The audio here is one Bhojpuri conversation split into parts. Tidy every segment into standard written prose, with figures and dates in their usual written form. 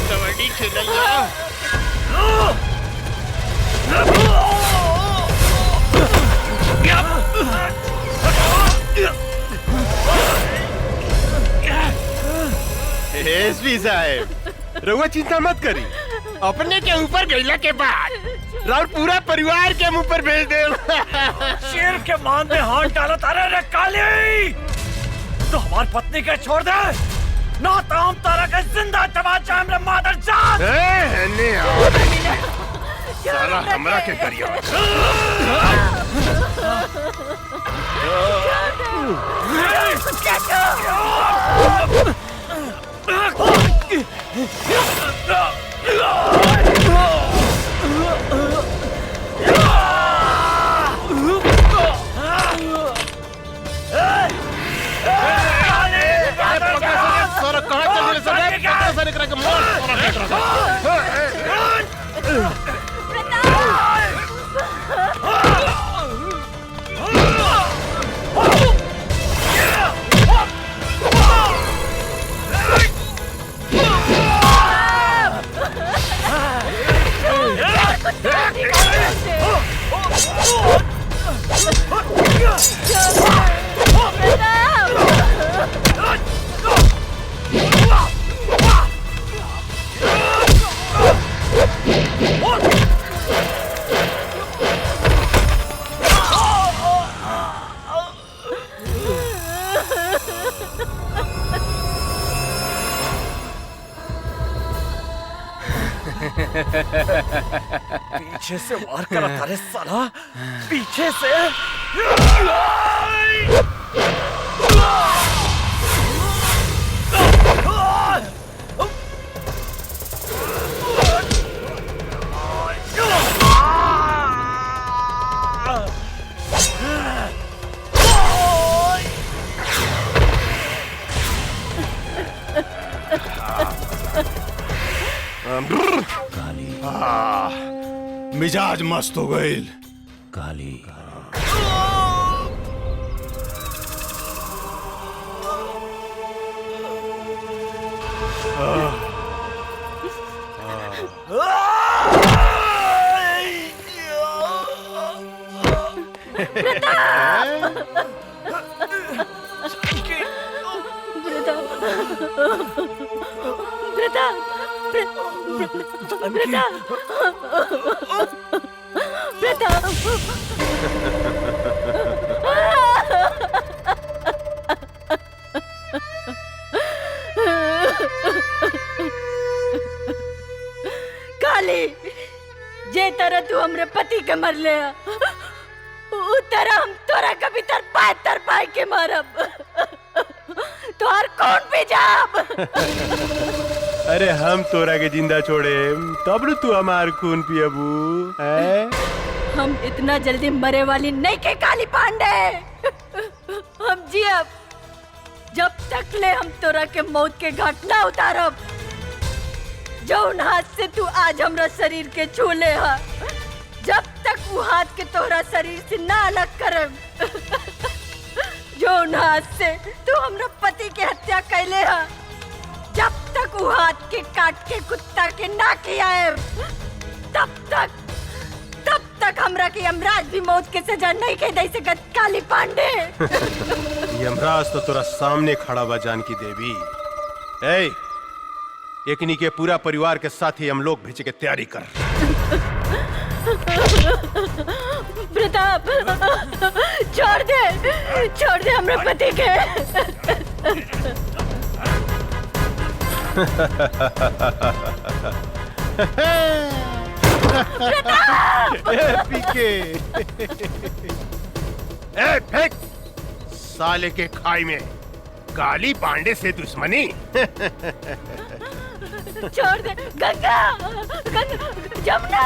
कबड्डी खेलैया। एसपी साहब, रउआ चिंता मत करी, अपने के ऊपर गईला के बाद राउर पूरा परिवार के मुंह पर भेज दे। शेर के मान में हाथ डाला तारे रे काली, तो हमारी पत्नी के छोड़ दे, ना तो हम तारा के जिंदा तमाचा हमरे मादर जान। साला हमरा के करियो। पीछे से वार करा तारे साला, पीछे से। मिजाज मस्त हो गई। काली काली, जे तरह तू हमरे पति के मर ले, उ तरह हम तोरा कभी तर पाए के मारब। तोहर कौन भी जाब। अरे हम तोरा के जिंदा छोड़े तब तू हमार खून पियबू है? हम इतना जल्दी मरे वाली नहीं के काली पांडे। हम जियब जब तक ले हम तोरा के मौत के घाट ना उतारब। जौन हाथ से तू आज हमरा शरीर के छू ले हा, जब तक वो हाथ के तोहरा शरीर से ना अलग करब। जौन हाथ से तू हमरा पति के हत्या कैले हा, जब तक वो हाथ के काट के कुत्ता के ना खियाएब, तब तक हमरा के यमराज भी मौत के सजा नहीं के दे सकत काली पांडे। यमराज तो तोरा सामने खड़ा बा जानकी देवी। ए, एकनी के पूरा परिवार के साथ ही हम लोग भेजे के तैयारी कर। प्रताप, छोड़ दे हमरे पति के। पीके ए फेंक साले के खाई में काली पांडे से दुश्मनी। छोड़ दे गंगा, जमुना।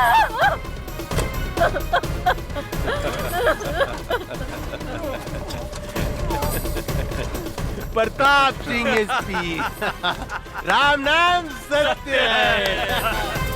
प्रताप सिंह एसपी, राम नाम सत्य है।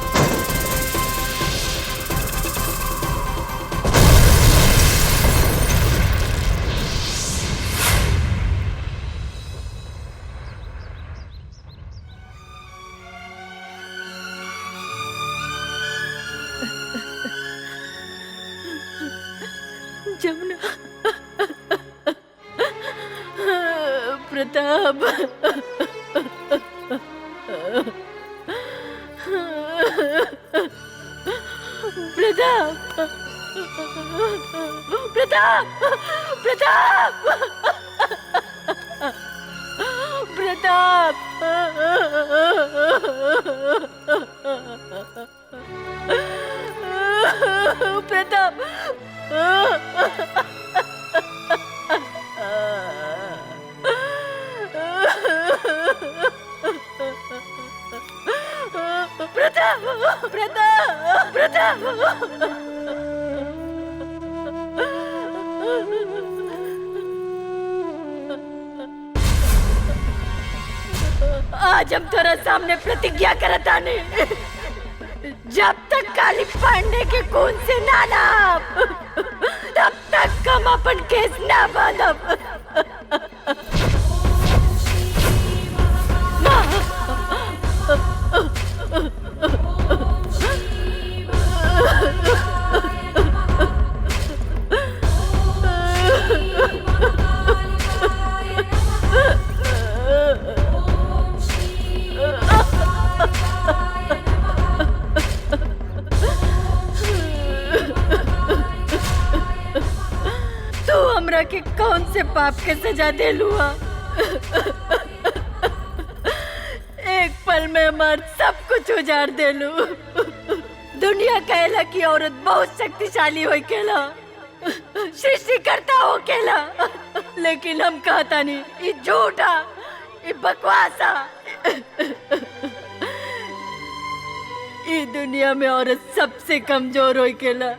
प्रताप प्रताप प्रताप प्रताप प्रताप प्रताप प्रताप प्रताप प्रताप आज हम तेरा सामने प्रतिज्ञा करता ने जब तक काली पांडे के खून से ना नाप तब तक हम अपन केस ना बांधब। तू हमरा के कौन से पाप के सजा दे लुआ? एक पल में मर्द सब कुछ उजाड़ दे लू। दुनिया कहला कि औरत बहुत शक्तिशाली हो केला, सृष्टि करता हो केला, लेकिन हम कहता नहीं, ये झूठा, ये बकवासा। ये दुनिया में औरत सबसे कमजोर हो केला,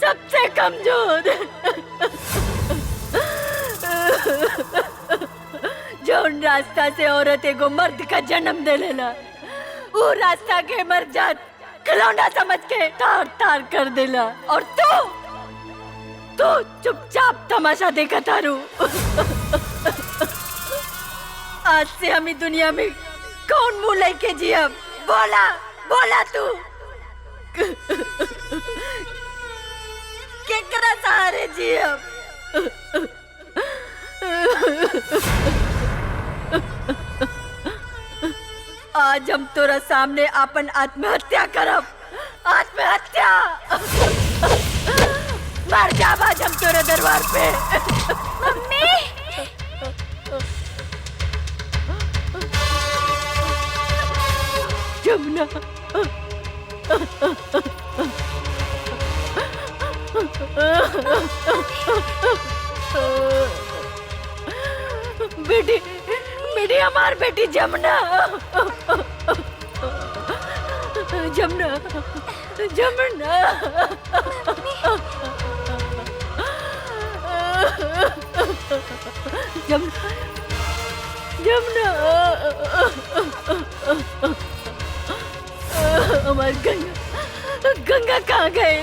सबसे कमजोर। जौन रास्ता से औरत एगो मर्द का जन्म दे लेला, वो रास्ता के मर जात खिलौना समझ के तार तार कर देला, और तू चुपचाप तमाशा देखा तारू। आज से हम ही दुनिया में कौन मुंह लेके जिया? बोला बोला तू केकरा सहारे जिया? आज हम तोरा सामने अपन आत्महत्या करब। आत्महत्या मर जाब आज हम तोरे दरबार पे। मम्मी जमुना बेटी बेटी हमार बेटी जमुना जमुना जमुना जमुना जमुना हमार गंगा गंगा कहाँ गए?